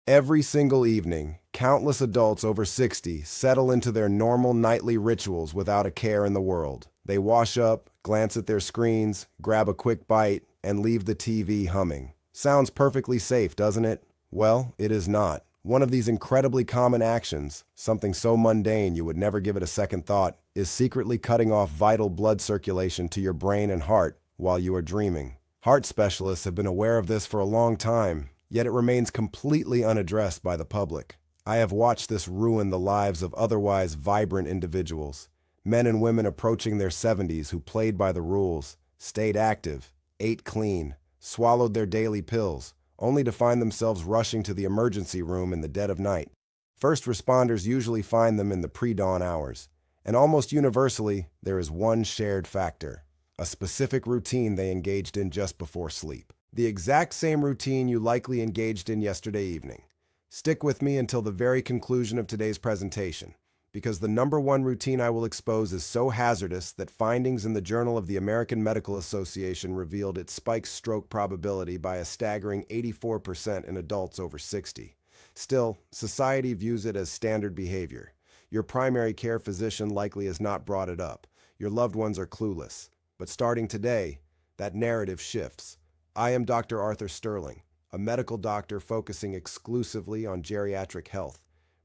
Every single evening, countless adults over 60 settle into their normal nightly rituals without a care in the world. They wash up, glance at their screens, grab a quick bite, and leave the TV humming. Sounds perfectly safe, doesn't it? Well, it is not. One of these incredibly common actions, something so mundane you would never give it a second thought, is secretly cutting off vital blood circulation to your brain and heart while you are dreaming. Heart specialists have been aware of this for a long time, yet it remains completely unaddressed by the public. I have watched this ruin the lives of otherwise vibrant individuals, men and women approaching their 70s who played by the rules, stayed active, ate clean, swallowed their daily pills, only to find themselves rushing to the emergency room in the dead of night. First responders usually find them in the pre-dawn hours, and almost universally, there is one shared factor: a specific routine they engaged in just before sleep. The exact same routine you likely engaged in yesterday evening. Stick with me until the very conclusion of today's presentation, because the number one routine I will expose is so hazardous that findings in the Journal of the American Medical Association revealed it spikes stroke probability by a staggering 84% in adults over 60. Still, society views it as standard behavior. Your primary care physician likely has not brought it up. Your loved ones are clueless. But starting today, that narrative shifts. I am Dr. Arthur Sterling, a medical doctor focusing exclusively on geriatric health,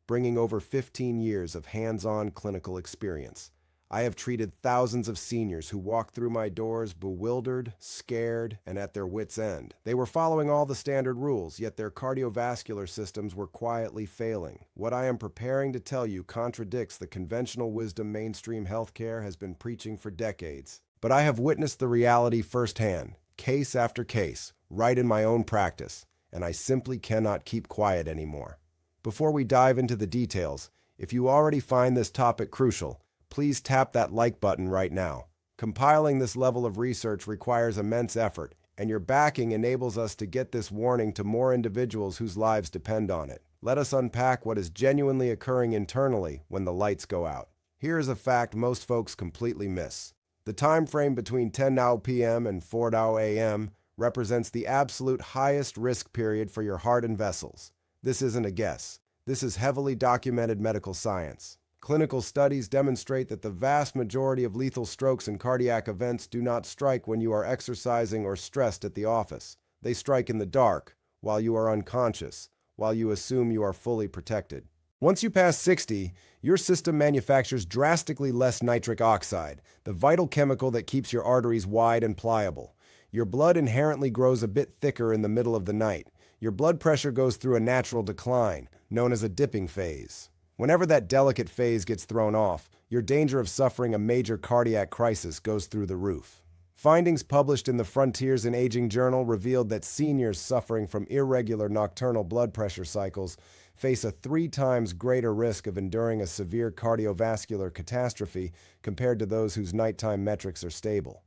bringing over 15 years of hands-on clinical experience. I have treated thousands of seniors who walked through my doors bewildered, scared, and at their wits' end. They were following all the standard rules, yet their cardiovascular systems were quietly failing. What I am preparing to tell you contradicts the conventional wisdom mainstream healthcare has been preaching for decades. But I have witnessed the reality firsthand, case after case, right in my own practice, and I simply cannot keep quiet anymore. Before we dive into the details, if you already find this topic crucial, please tap that like button right now. Compiling this level of research requires immense effort, and your backing enables us to get this warning to more individuals whose lives depend on it. Let us unpack what is genuinely occurring internally when the lights go out. Here is a fact most folks completely miss. The time frame between 10 p.m. and 4 a.m. represents the absolute highest risk period for your heart and vessels. This isn't a guess. This is heavily documented medical science. Clinical studies demonstrate that the vast majority of lethal strokes and cardiac events do not strike when you are exercising or stressed at the office. They strike in the dark, while you are unconscious, while you assume you are fully protected. Once you pass 60, your system manufactures drastically less nitric oxide, the vital chemical that keeps your arteries wide and pliable. Your blood inherently grows a bit thicker in the middle of the night. Your blood pressure goes through a natural decline, known as a dipping phase. Whenever that delicate phase gets thrown off, your danger of suffering a major cardiac crisis goes through the roof. Findings published in the Frontiers in Aging journal revealed that seniors suffering from irregular nocturnal blood pressure cycles face a 3 times greater risk of enduring a severe cardiovascular catastrophe compared to those whose nighttime metrics are stable.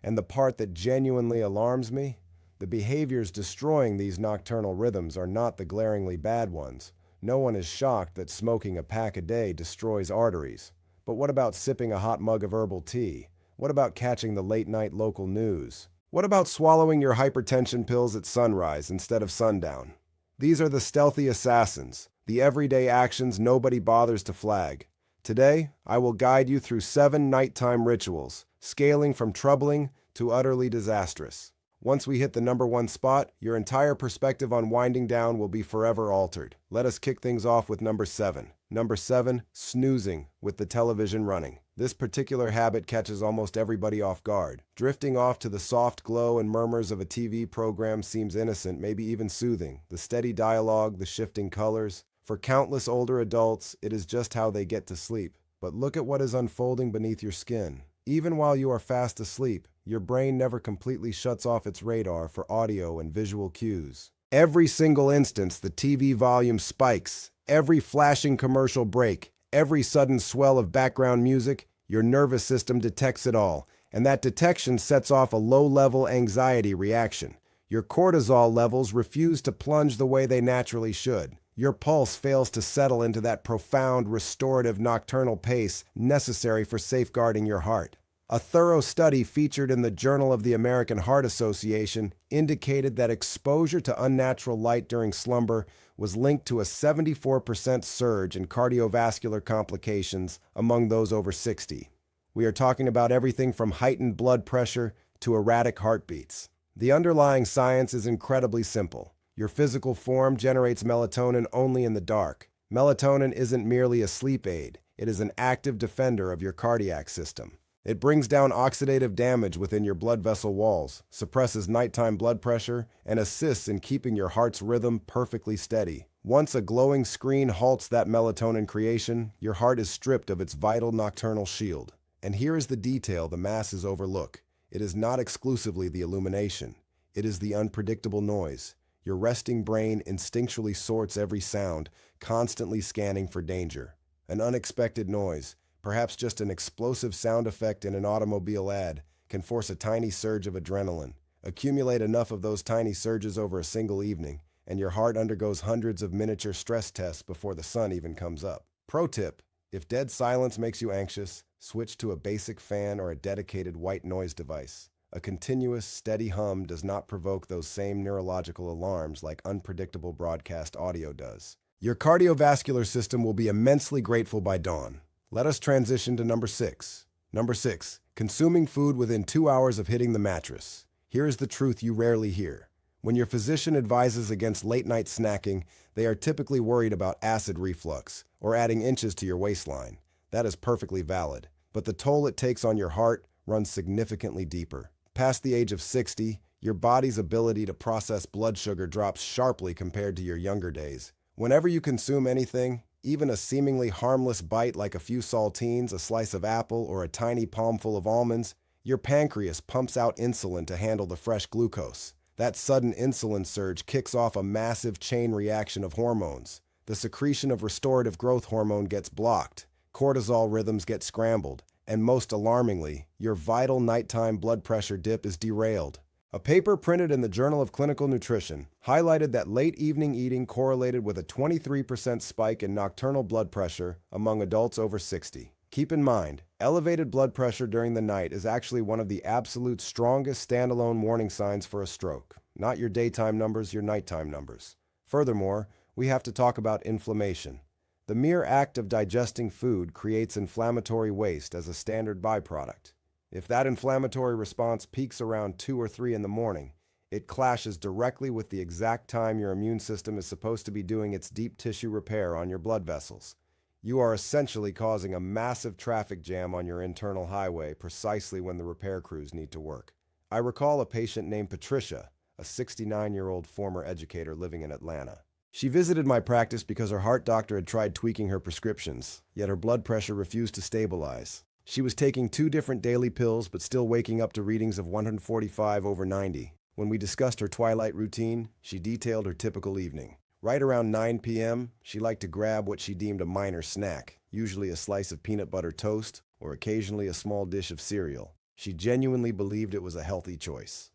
And the part that genuinely alarms me? The behaviors destroying these nocturnal rhythms are not the glaringly bad ones. No one is shocked that smoking a pack a day destroys arteries. But what about sipping a hot mug of herbal tea? What about catching the late-night local news? What about swallowing your hypertension pills at sunrise instead of sundown? These are the stealthy assassins, the everyday actions nobody bothers to flag. Today, I will guide you through 7 nighttime rituals, scaling from troubling to utterly disastrous. Once we hit the number 1 spot, your entire perspective on winding down will be forever altered. Let us kick things off with number 7. Number 7, snoozing with the television running. This particular habit catches almost everybody off guard. Drifting off to the soft glow and murmurs of a TV program seems innocent, maybe even soothing. The steady dialogue, the shifting colors. For countless older adults, it is just how they get to sleep. But look at what is unfolding beneath your skin. Even while you are fast asleep, your brain never completely shuts off its radar for audio and visual cues. Every single instance, the TV volume spikes. Every flashing commercial break, every sudden swell of background music, your nervous system detects it all, and that detection sets off a low-level anxiety reaction. Your cortisol levels refuse to plunge the way they naturally should. Your pulse fails to settle into that profound, restorative nocturnal pace necessary for safeguarding your heart. A thorough study featured in the Journal of the American Heart Association indicated that exposure to unnatural light during slumber was linked to a 74% surge in cardiovascular complications among those over 60. We are talking about everything from heightened blood pressure to erratic heartbeats. The underlying science is incredibly simple. Your physical form generates melatonin only in the dark. Melatonin isn't merely a sleep aid, it is an active defender of your cardiac system. It brings down oxidative damage within your blood vessel walls, suppresses nighttime blood pressure, and assists in keeping your heart's rhythm perfectly steady. Once a glowing screen halts that melatonin creation, your heart is stripped of its vital nocturnal shield. And here is the detail the masses overlook. It is not exclusively the illumination. It is the unpredictable noise. Your resting brain instinctually sorts every sound, constantly scanning for danger. An unexpected noise, perhaps just an explosive sound effect in an automobile ad, can force a tiny surge of adrenaline. Accumulate enough of those tiny surges over a single evening, and your heart undergoes hundreds of miniature stress tests before the sun even comes up. Pro tip: if dead silence makes you anxious, switch to a basic fan or a dedicated white noise device. A continuous, steady hum does not provoke those same neurological alarms like unpredictable broadcast audio does. Your cardiovascular system will be immensely grateful by dawn. Let us transition to number 6. Number 6. Consuming food within 2 hours of hitting the mattress. Here is the truth you rarely hear. When your physician advises against late-night snacking, they are typically worried about acid reflux or adding inches to your waistline. That is perfectly valid, but the toll it takes on your heart runs significantly deeper. Past the age of 60, your body's ability to process blood sugar drops sharply compared to your younger days. Whenever you consume anything, even a seemingly harmless bite like a few saltines, a slice of apple, or a tiny palmful of almonds, your pancreas pumps out insulin to handle the fresh glucose. That sudden insulin surge kicks off a massive chain reaction of hormones. The secretion of restorative growth hormone gets blocked, cortisol rhythms get scrambled, and most alarmingly, your vital nighttime blood pressure dip is derailed. A paper printed in the Journal of Clinical Nutrition highlighted that late evening eating correlated with a 23% spike in nocturnal blood pressure among adults over 60. Keep in mind, elevated blood pressure during the night is actually one of the absolute strongest standalone warning signs for a stroke. Not your daytime numbers, your nighttime numbers. Furthermore, we have to talk about inflammation. The mere act of digesting food creates inflammatory waste as a standard byproduct. If that inflammatory response peaks around 2 or 3 in the morning, it clashes directly with the exact time your immune system is supposed to be doing its deep tissue repair on your blood vessels. You are essentially causing a massive traffic jam on your internal highway precisely when the repair crews need to work. I recall a patient named Patricia, a 69-year-old former educator living in Atlanta. She visited my practice because her heart doctor had tried tweaking her prescriptions, yet her blood pressure refused to stabilize. She was taking 2 different daily pills but still waking up to readings of 145/90. When we discussed her twilight routine, she detailed her typical evening. Right around 9 p.m., she liked to grab what she deemed a minor snack, usually a slice of peanut butter toast or occasionally a small dish of cereal. She genuinely believed it was a healthy choice.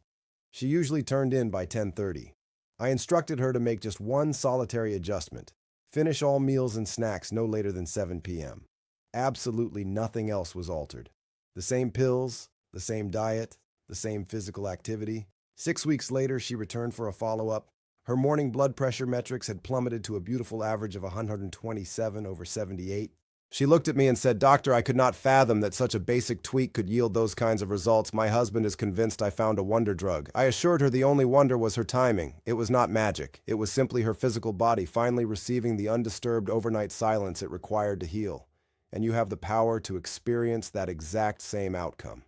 She usually turned in by 10:30. I instructed her to make just one solitary adjustment: finish all meals and snacks no later than 7 p.m. Absolutely nothing else was altered. The same pills, the same diet, the same physical activity. 6 weeks later, she returned for a follow-up. Her morning blood pressure metrics had plummeted to a beautiful average of 127/78. She looked at me and said, "Doctor, I could not fathom that such a basic tweak could yield those kinds of results. My husband is convinced I found a wonder drug." I assured her the only wonder was her timing. It was not magic. It was simply her physical body finally receiving the undisturbed overnight silence it required to heal. And you have the power to experience that exact same outcome.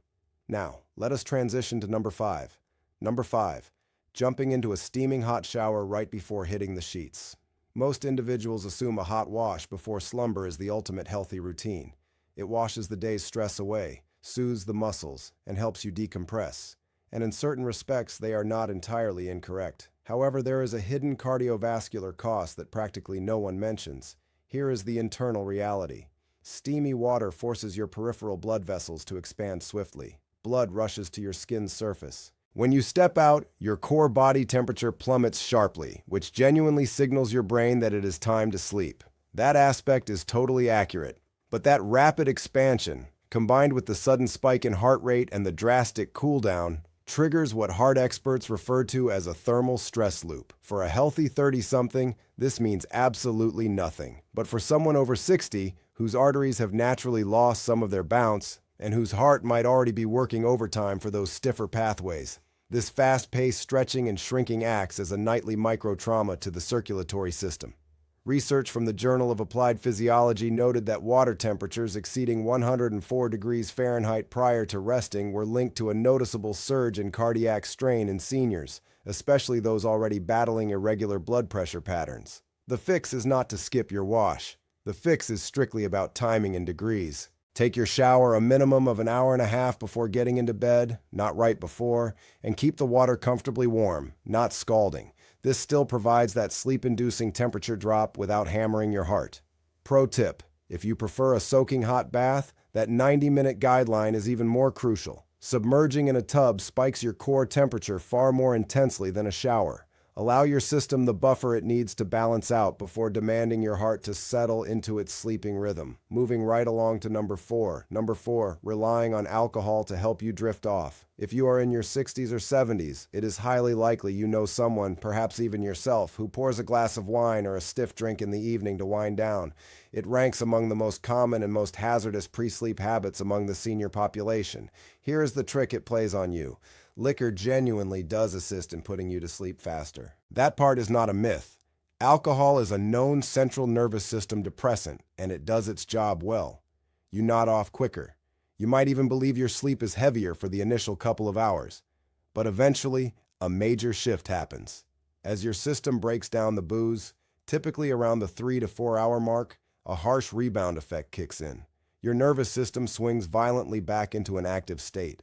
Now, let us transition to number 5. Number 5, jumping into a steaming hot shower right before hitting the sheets. Most individuals assume a hot wash before slumber is the ultimate healthy routine. It washes the day's stress away, soothes the muscles, and helps you decompress. And in certain respects, they are not entirely incorrect. However, there is a hidden cardiovascular cost that practically no one mentions. Here is the internal reality. Steamy water forces your peripheral blood vessels to expand swiftly. Blood rushes to your skin's surface. When you step out, your core body temperature plummets sharply, which genuinely signals your brain that it is time to sleep. That aspect is totally accurate. But that rapid expansion, combined with the sudden spike in heart rate and the drastic cool down, triggers what heart experts refer to as a thermal stress loop. For a healthy 30-something, this means absolutely nothing. But for someone over 60, whose arteries have naturally lost some of their bounce, and whose heart might already be working overtime for those stiffer pathways, this fast-paced stretching and shrinking acts as a nightly micro-trauma to the circulatory system. Research from the Journal of Applied Physiology noted that water temperatures exceeding 104 degrees Fahrenheit prior to resting were linked to a noticeable surge in cardiac strain in seniors, especially those already battling irregular blood pressure patterns. The fix is not to skip your wash. The fix is strictly about timing and degrees. Take your shower a minimum of an hour and a half before getting into bed, not right before, and keep the water comfortably warm, not scalding. This still provides that sleep-inducing temperature drop without hammering your heart. Pro tip: if you prefer a soaking hot bath, that 90-minute guideline is even more crucial. Submerging in a tub spikes your core temperature far more intensely than a shower. Allow your system the buffer it needs to balance out before demanding your heart to settle into its sleeping rhythm. Moving right along to number 4. Number 4, relying on alcohol to help you drift off. If you are in your 60s or 70s, it is highly likely you know someone, perhaps even yourself, who pours a glass of wine or a stiff drink in the evening to wind down. It ranks among the most common and most hazardous pre-sleep habits among the senior population. Here is the trick it plays on you. Liquor genuinely does assist in putting you to sleep faster. That part is not a myth. Alcohol is a known central nervous system depressant, and it does its job well. You nod off quicker. You might even believe your sleep is heavier for the initial couple of hours. But eventually, a major shift happens. As your system breaks down the booze, typically around the 3 to 4 hour mark, a harsh rebound effect kicks in. Your nervous system swings violently back into an active state.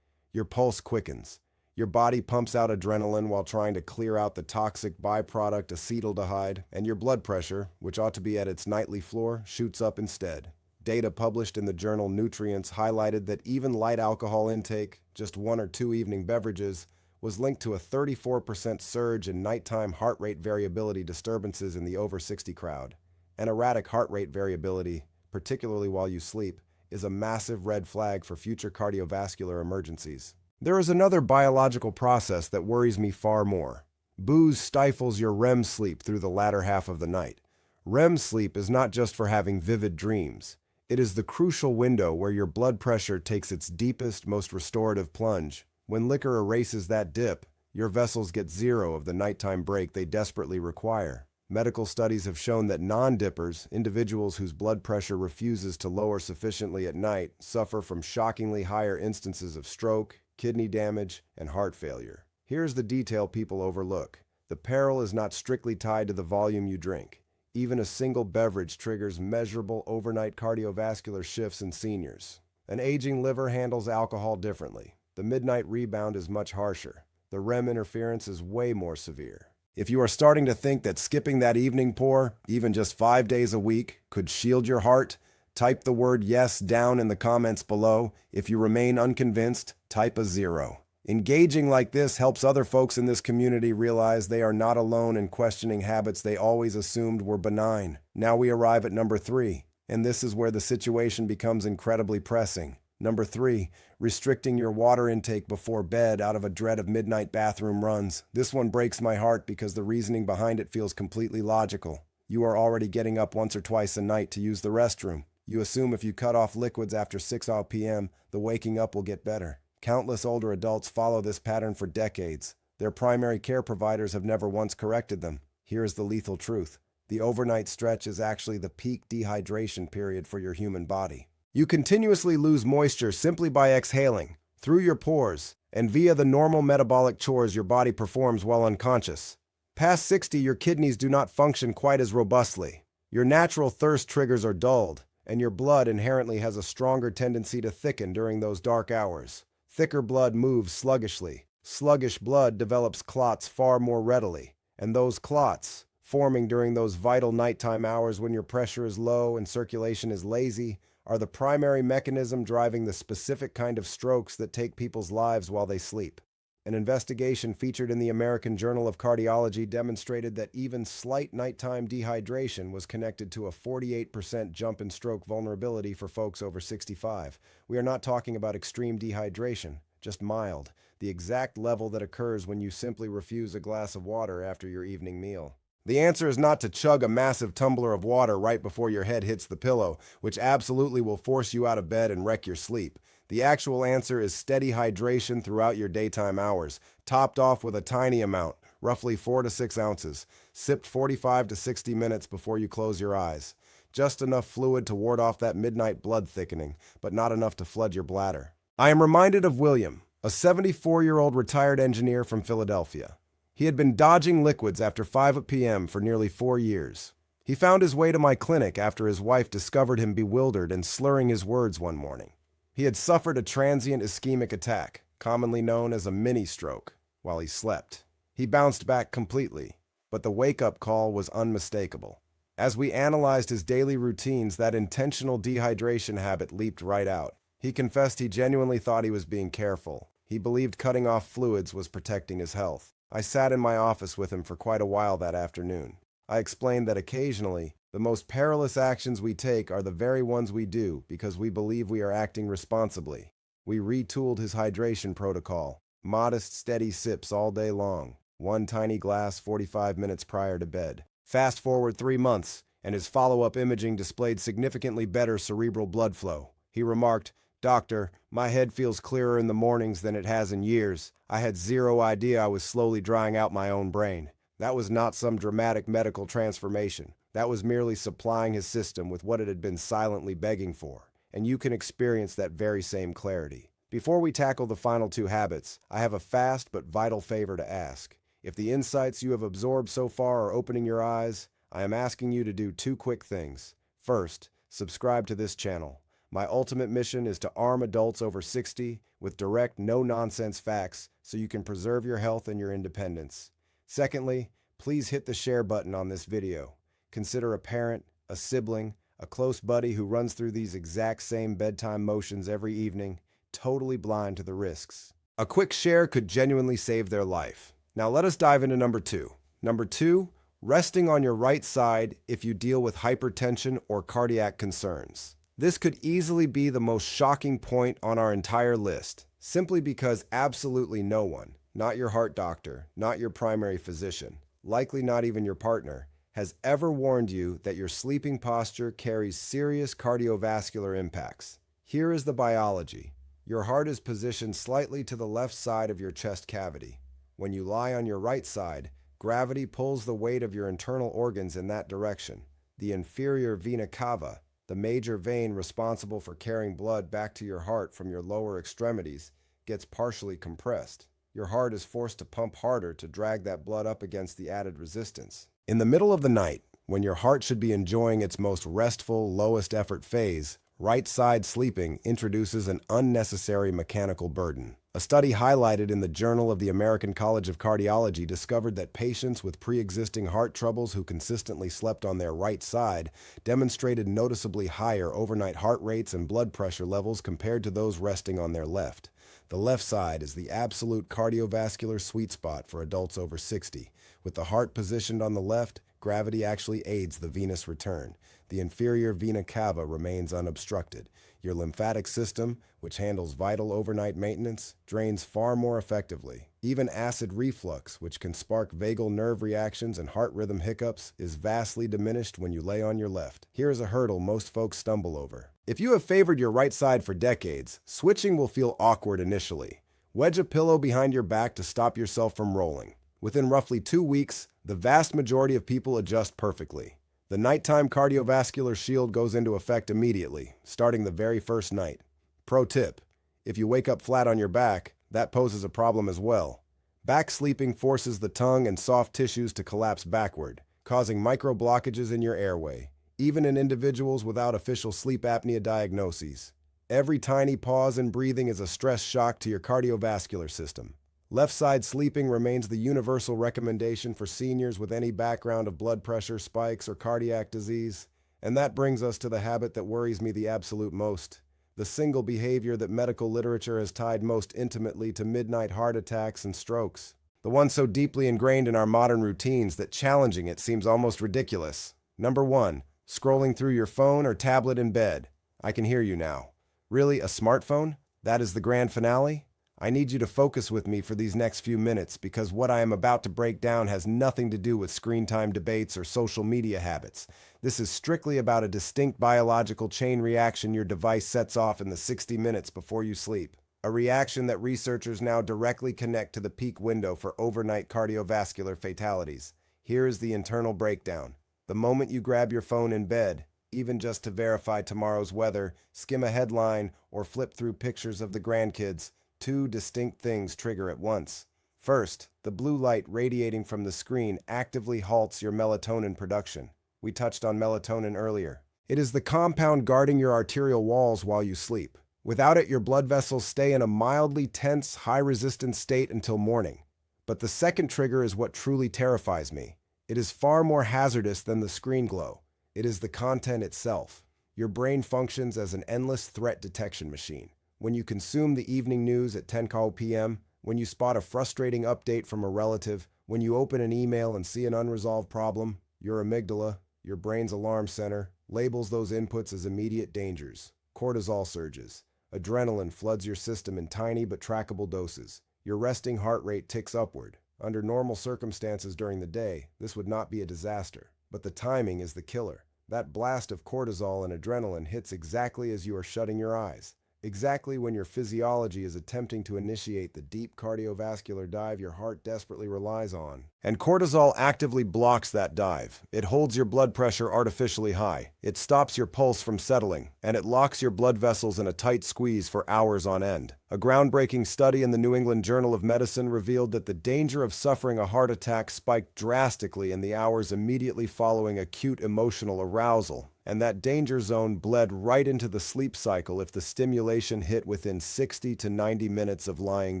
Your pulse quickens. Your body pumps out adrenaline while trying to clear out the toxic byproduct acetaldehyde, and your blood pressure, which ought to be at its nightly floor, shoots up instead. Data published in the journal Nutrients highlighted that even light alcohol intake, just 1 or 2 evening beverages, was linked to a 34% surge in nighttime heart rate variability disturbances in the over 60 crowd. And erratic heart rate variability, particularly while you sleep, is a massive red flag for future cardiovascular emergencies. There is another biological process that worries me far more. Booze stifles your REM sleep through the latter half of the night. REM sleep is not just for having vivid dreams. It is the crucial window where your blood pressure takes its deepest, most restorative plunge. When liquor erases that dip, your vessels get zero of the nighttime break they desperately require. Medical studies have shown that non-dippers, individuals whose blood pressure refuses to lower sufficiently at night, suffer from shockingly higher instances of stroke, kidney damage, and heart failure. Here's the detail people overlook. The peril is not strictly tied to the volume you drink. Even a single beverage triggers measurable overnight cardiovascular shifts in seniors. An aging liver handles alcohol differently. The midnight rebound is much harsher. The REM interference is way more severe. If you are starting to think that skipping that evening pour, even just 5 days a week, could shield your heart, type the word yes down in the comments below. If you remain unconvinced, type a 0. Engaging like this helps other folks in this community realize they are not alone in questioning habits they always assumed were benign. Now we arrive at number 3, and this is where the situation becomes incredibly pressing. Number 3, restricting your water intake before bed out of a dread of midnight bathroom runs. This one breaks my heart because the reasoning behind it feels completely logical. You are already getting up once or twice a night to use the restroom. You assume if you cut off liquids after 6 p.m., the waking up will get better. Countless older adults follow this pattern for decades. Their primary care providers have never once corrected them. Here is the lethal truth. The overnight stretch is actually the peak dehydration period for your human body. You continuously lose moisture simply by exhaling, through your pores, and via the normal metabolic chores your body performs while unconscious. Past 60, your kidneys do not function quite as robustly. Your natural thirst triggers are dulled, and your blood inherently has a stronger tendency to thicken during those dark hours. Thicker blood moves sluggishly. Sluggish blood develops clots far more readily, and those clots, forming during those vital nighttime hours when your pressure is low and circulation is lazy, are the primary mechanism driving the specific kind of strokes that take people's lives while they sleep. An investigation featured in the American Journal of Cardiology demonstrated that even slight nighttime dehydration was connected to a 48% jump in stroke vulnerability for folks over 65. We are not talking about extreme dehydration, just mild, the exact level that occurs when you simply refuse a glass of water after your evening meal. The answer is not to chug a massive tumbler of water right before your head hits the pillow, which absolutely will force you out of bed and wreck your sleep. The actual answer is steady hydration throughout your daytime hours, topped off with a tiny amount, roughly 4 to 6 ounces, sipped 45 to 60 minutes before you close your eyes. Just enough fluid to ward off that midnight blood thickening, but not enough to flood your bladder. I am reminded of William, a 74-year-old retired engineer from Philadelphia. He had been dodging liquids after 5 p.m. for nearly 4 years. He found his way to my clinic after his wife discovered him bewildered and slurring his words one morning. He had suffered a transient ischemic attack, commonly known as a mini-stroke, while he slept. He bounced back completely, but the wake-up call was unmistakable. As we analyzed his daily routines, that intentional dehydration habit leaped right out. He confessed he genuinely thought he was being careful. He believed cutting off fluids was protecting his health. I sat in my office with him for quite a while that afternoon. I explained that occasionally, the most perilous actions we take are the very ones we do because we believe we are acting responsibly. We retooled his hydration protocol, modest, steady sips all day long, one tiny glass 45 minutes prior to bed. Fast forward 3 months, and his follow-up imaging displayed significantly better cerebral blood flow. He remarked, "Doctor, my head feels clearer in the mornings than it has in years. I had zero idea I was slowly drying out my own brain." That was not some dramatic medical transformation. That was merely supplying his system with what it had been silently begging for. And you can experience that very same clarity. Before we tackle the final 2 habits, I have a fast but vital favor to ask. If the insights you have absorbed so far are opening your eyes, I am asking you to do 2 quick things. First, subscribe to this channel. My ultimate mission is to arm adults over 60 with direct, no-nonsense facts so you can preserve your health and your independence. Secondly, please hit the share button on this video. Consider a parent, a sibling, a close buddy who runs through these exact same bedtime motions every evening, totally blind to the risks. A quick share could genuinely save their life. Now let us dive into number 2. Number 2, resting on your right side if you deal with hypertension or cardiac concerns. This could easily be the most shocking point on our entire list, simply because absolutely no one, not your heart doctor, not your primary physician, likely not even your partner, has ever warned you that your sleeping posture carries serious cardiovascular impacts. Here is the biology. Your heart is positioned slightly to the left side of your chest cavity. When you lie on your right side, gravity pulls the weight of your internal organs in that direction. The inferior vena cava, the major vein responsible for carrying blood back to your heart from your lower extremities, gets partially compressed. Your heart is forced to pump harder to drag that blood up against the added resistance. In the middle of the night, when your heart should be enjoying its most restful, lowest effort phase, right side sleeping introduces an unnecessary mechanical burden. A study highlighted in the Journal of the American College of Cardiology discovered that patients with pre-existing heart troubles who consistently slept on their right side demonstrated noticeably higher overnight heart rates and blood pressure levels compared to those resting on their left. The left side is the absolute cardiovascular sweet spot for adults over 60. With the heart positioned on the left, gravity actually aids the venous return. The inferior vena cava remains unobstructed. Your lymphatic system, which handles vital overnight maintenance, drains far more effectively. Even acid reflux, which can spark vagal nerve reactions and heart rhythm hiccups, is vastly diminished when you lay on your left. Here is a hurdle most folks stumble over. If you have favored your right side for decades, switching will feel awkward initially. Wedge a pillow behind your back to stop yourself from rolling. Within roughly 2 weeks, the vast majority of people adjust perfectly. The nighttime cardiovascular shield goes into effect immediately, starting the very first night. Pro tip: if you wake up flat on your back, that poses a problem as well. Back sleeping forces the tongue and soft tissues to collapse backward, causing micro blockages in your airway, even in individuals without official sleep apnea diagnoses. Every tiny pause in breathing is a stress shock to your cardiovascular system. Left side sleeping remains the universal recommendation for seniors with any background of blood pressure spikes or cardiac disease. And that brings us to the habit that worries me the absolute most: the single behavior that medical literature has tied most intimately to midnight heart attacks and strokes. The one so deeply ingrained in our modern routines that challenging it seems almost ridiculous. Number 1, scrolling through your phone or tablet in bed. I can hear you now. Really, a smartphone? That is the grand finale? I need you to focus with me for these next few minutes because what I am about to break down has nothing to do with screen time debates or social media habits. This is strictly about a distinct biological chain reaction your device sets off in the 60 minutes before you sleep. A reaction that researchers now directly connect to the peak window for overnight cardiovascular fatalities. Here is the internal breakdown. The moment you grab your phone in bed, even just to verify tomorrow's weather, skim a headline, or flip through pictures of the grandkids, two distinct things trigger at once. First, the blue light radiating from the screen actively halts your melatonin production. We touched on melatonin earlier. It is the compound guarding your arterial walls while you sleep. Without it, your blood vessels stay in a mildly tense, high-resistance state until morning. But the second trigger is what truly terrifies me. It is far more hazardous than the screen glow. It is the content itself. Your brain functions as an endless threat detection machine. When you consume the evening news at 10 p.m., when you spot a frustrating update from a relative, when you open an email and see an unresolved problem, your amygdala, your brain's alarm center, labels those inputs as immediate dangers. Cortisol surges. Adrenaline floods your system in tiny but trackable doses. Your resting heart rate ticks upward. Under normal circumstances during the day, this would not be a disaster. But the timing is the killer. That blast of cortisol and adrenaline hits exactly as you are shutting your eyes. Exactly when your physiology is attempting to initiate the deep cardiovascular dive your heart desperately relies on. And cortisol actively blocks that dive. It holds your blood pressure artificially high. It stops your pulse from settling, and it locks your blood vessels in a tight squeeze for hours on end. A groundbreaking study in the New England Journal of Medicine revealed that the danger of suffering a heart attack spiked drastically in the hours immediately following acute emotional arousal. And that danger zone bled right into the sleep cycle if the stimulation hit within 60 to 90 minutes of lying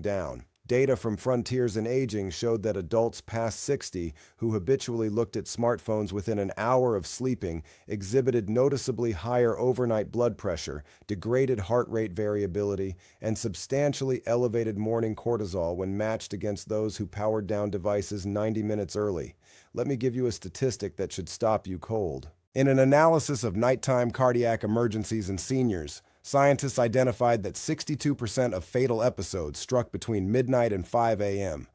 down. Data from Frontiers in Aging showed that adults past 60 who habitually looked at smartphones within an hour of sleeping exhibited noticeably higher overnight blood pressure, degraded heart rate variability, and substantially elevated morning cortisol when matched against those who powered down devices 90 minutes early. Let me give you a statistic that should stop you cold. In an analysis of nighttime cardiac emergencies in seniors, scientists identified that 62% of fatal episodes struck between midnight and 5 a.m.,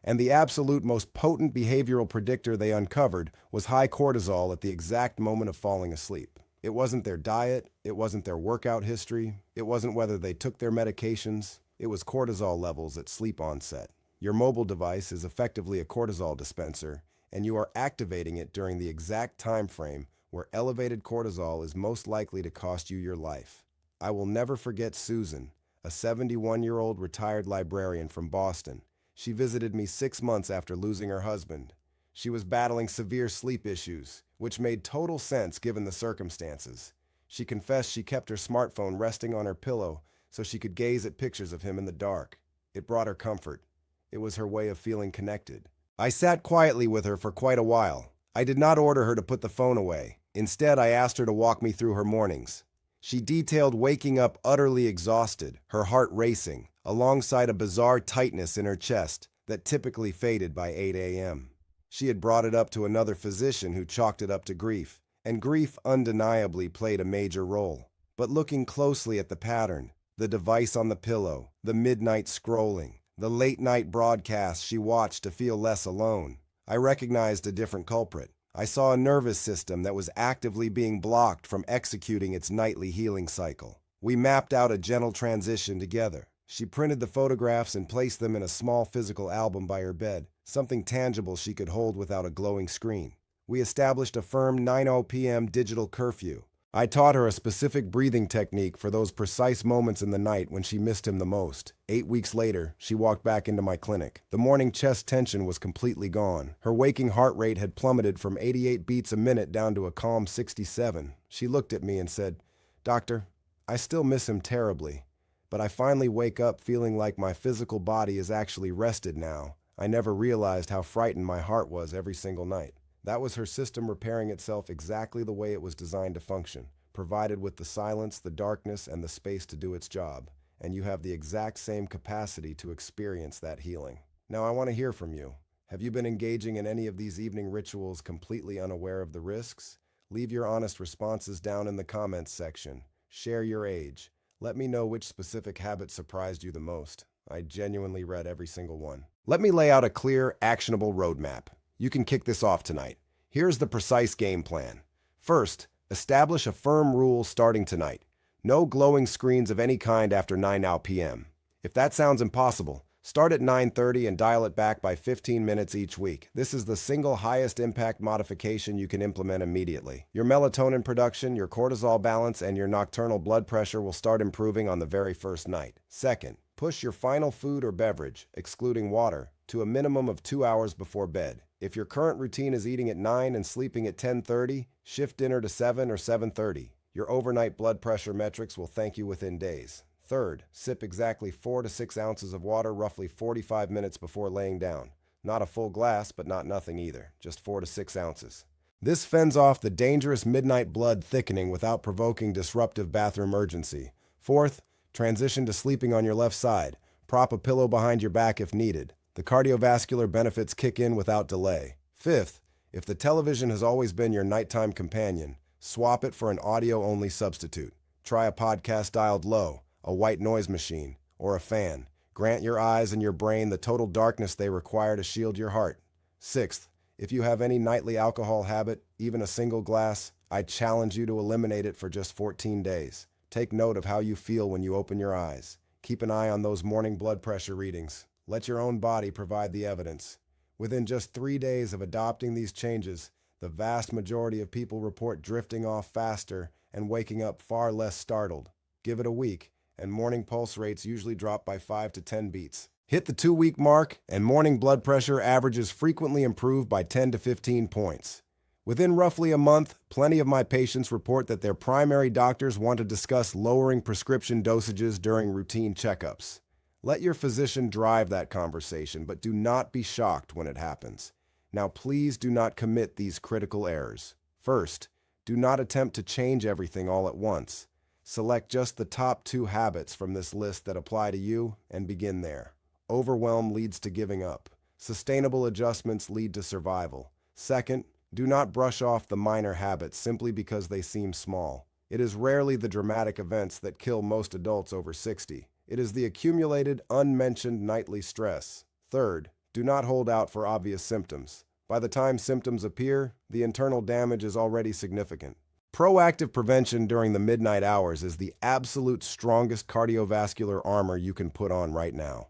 and the absolute most potent behavioral predictor they uncovered was high cortisol at the exact moment of falling asleep. It wasn't their diet, it wasn't their workout history, it wasn't whether they took their medications, it was cortisol levels at sleep onset. Your mobile device is effectively a cortisol dispenser, and you are activating it during the exact time frame where elevated cortisol is most likely to cost you your life. I will never forget Susan, a 71-year-old retired librarian from Boston. She visited me 6 months after losing her husband. She was battling severe sleep issues, which made total sense given the circumstances. She confessed she kept her smartphone resting on her pillow so she could gaze at pictures of him in the dark. It brought her comfort. It was her way of feeling connected. I sat quietly with her for quite a while. I did not order her to put the phone away. Instead, I asked her to walk me through her mornings. She detailed waking up utterly exhausted, her heart racing, alongside a bizarre tightness in her chest that typically faded by 8 a.m. She had brought it up to another physician who chalked it up to grief, and grief undeniably played a major role. But looking closely at the pattern, the device on the pillow, the midnight scrolling, the late-night broadcasts she watched to feel less alone, I recognized a different culprit. I saw a nervous system that was actively being blocked from executing its nightly healing cycle. We mapped out a gentle transition together. She printed the photographs and placed them in a small physical album by her bed, something tangible she could hold without a glowing screen. We established a firm 9 p.m. digital curfew. I taught her a specific breathing technique for those precise moments in the night when she missed him the most. 8 weeks later, she walked back into my clinic. The morning chest tension was completely gone. Her waking heart rate had plummeted from 88 beats a minute down to a calm 67. She looked at me and said, "Doctor, I still miss him terribly, but I finally wake up feeling like my physical body is actually rested now. I never realized how frightened my heart was every single night." That was her system repairing itself exactly the way it was designed to function, provided with the silence, the darkness, and the space to do its job, and you have the exact same capacity to experience that healing. Now, I want to hear from you. Have you been engaging in any of these evening rituals completely unaware of the risks? Leave your honest responses down in the comments section. Share your age. Let me know which specific habit surprised you the most. I genuinely read every single one. Let me lay out a clear, actionable roadmap. You can kick this off tonight. Here's the precise game plan. First, establish a firm rule starting tonight. No glowing screens of any kind after 9 p.m. If that sounds impossible, start at 9:30 and dial it back by 15 minutes each week. This is the single highest impact modification you can implement immediately. Your melatonin production, your cortisol balance, and your nocturnal blood pressure will start improving on the very first night. Second, push your final food or beverage, excluding water, to a minimum of 2 hours before bed. If your current routine is eating at 9 and sleeping at 10:30, shift dinner to 7 or 7:30. Your overnight blood pressure metrics will thank you within days. Third, sip exactly 4 to 6 ounces of water roughly 45 minutes before laying down. Not a full glass, but not nothing either, just 4 to 6 ounces. This fends off the dangerous midnight blood thickening without provoking disruptive bathroom urgency. Fourth, transition to sleeping on your left side. Prop a pillow behind your back if needed. The cardiovascular benefits kick in without delay. Fifth, if the television has always been your nighttime companion, swap it for an audio-only substitute. Try a podcast dialed low, a white noise machine, or a fan. Grant your eyes and your brain the total darkness they require to shield your heart. Sixth, if you have any nightly alcohol habit, even a single glass, I challenge you to eliminate it for just 14 days. Take note of how you feel when you open your eyes. Keep an eye on those morning blood pressure readings. Let your own body provide the evidence. Within just 3 days of adopting these changes, the vast majority of people report drifting off faster and waking up far less startled. Give it a week, and morning pulse rates usually drop by 5 to 10 beats. Hit the 2-week mark, and morning blood pressure averages frequently improve by 10 to 15 points. Within roughly a month, plenty of my patients report that their primary doctors want to discuss lowering prescription dosages during routine checkups. Let your physician drive that conversation, but do not be shocked when it happens. Now, please do not commit these critical errors. First, do not attempt to change everything all at once. Select just the top 2 habits from this list that apply to you and begin there. Overwhelm leads to giving up. Sustainable adjustments lead to survival. Second, do not brush off the minor habits simply because they seem small. It is rarely the dramatic events that kill most adults over 60. It is the accumulated, unmentioned nightly stress. Third, do not hold out for obvious symptoms. By the time symptoms appear, the internal damage is already significant. Proactive prevention during the midnight hours is the absolute strongest cardiovascular armor you can put on right now.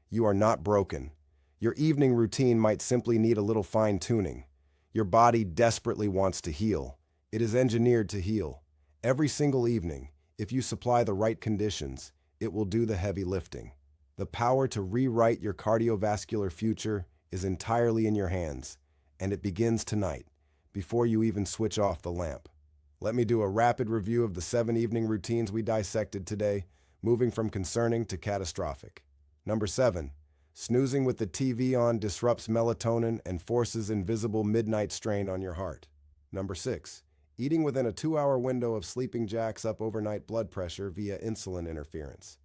You are not broken. Your evening routine might simply need a little fine-tuning. Your body desperately wants to heal. It is engineered to heal. Every single evening, if you supply the right conditions, it will do the heavy lifting. The power to rewrite your cardiovascular future is entirely in your hands, and it begins tonight, before you even switch off the lamp. Let me do a rapid review of the 7 evening routines we dissected today, moving from concerning to catastrophic. Number 7, snoozing with the TV on disrupts melatonin and forces invisible midnight strain on your heart. Number 6, eating within a 2-hour window of sleeping jacks up overnight blood pressure via insulin interference.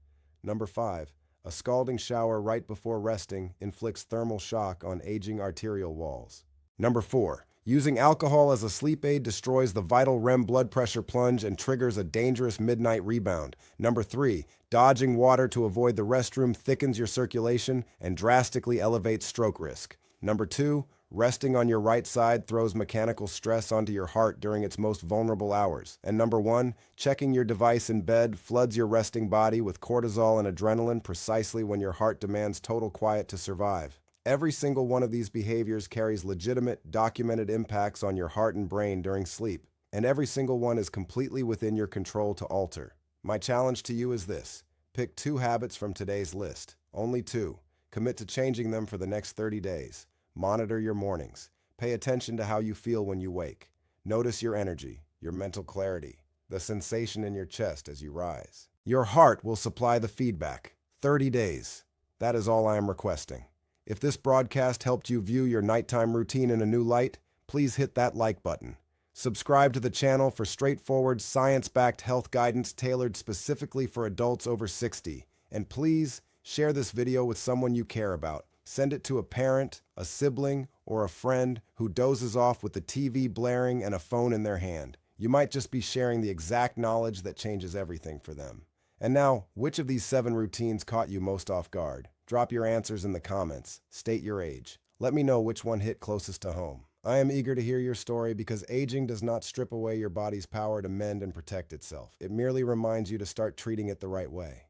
Number 5, a scalding shower right before resting inflicts thermal shock on aging arterial walls. Number 4, using alcohol as a sleep aid destroys the vital REM blood pressure plunge and triggers a dangerous midnight rebound. Number 3, dodging water to avoid the restroom thickens your circulation and drastically elevates stroke risk. Number 2, resting on your right side throws mechanical stress onto your heart during its most vulnerable hours. And number 1, checking your device in bed floods your resting body with cortisol and adrenaline precisely when your heart demands total quiet to survive. Every single one of these behaviors carries legitimate, documented impacts on your heart and brain during sleep, and every single one is completely within your control to alter. My challenge to you is this: pick 2 habits from today's list, only 2. Commit to changing them for the next 30 days. Monitor your mornings. Pay attention to how you feel when you wake. Notice your energy, your mental clarity, the sensation in your chest as you rise. Your heart will supply the feedback. 30 days. That is all I am requesting. If this broadcast helped you view your nighttime routine in a new light, please hit that like button. Subscribe to the channel for straightforward, science-backed health guidance tailored specifically for adults over 60. And please share this video with someone you care about. Send it to a parent, a sibling, or a friend who dozes off with the TV blaring and a phone in their hand. You might just be sharing the exact knowledge that changes everything for them. And now, which of these 7 routines caught you most off guard? Drop your answers in the comments. State your age. Let me know which one hit closest to home. I am eager to hear your story because aging does not strip away your body's power to mend and protect itself. It merely reminds you to start treating it the right way.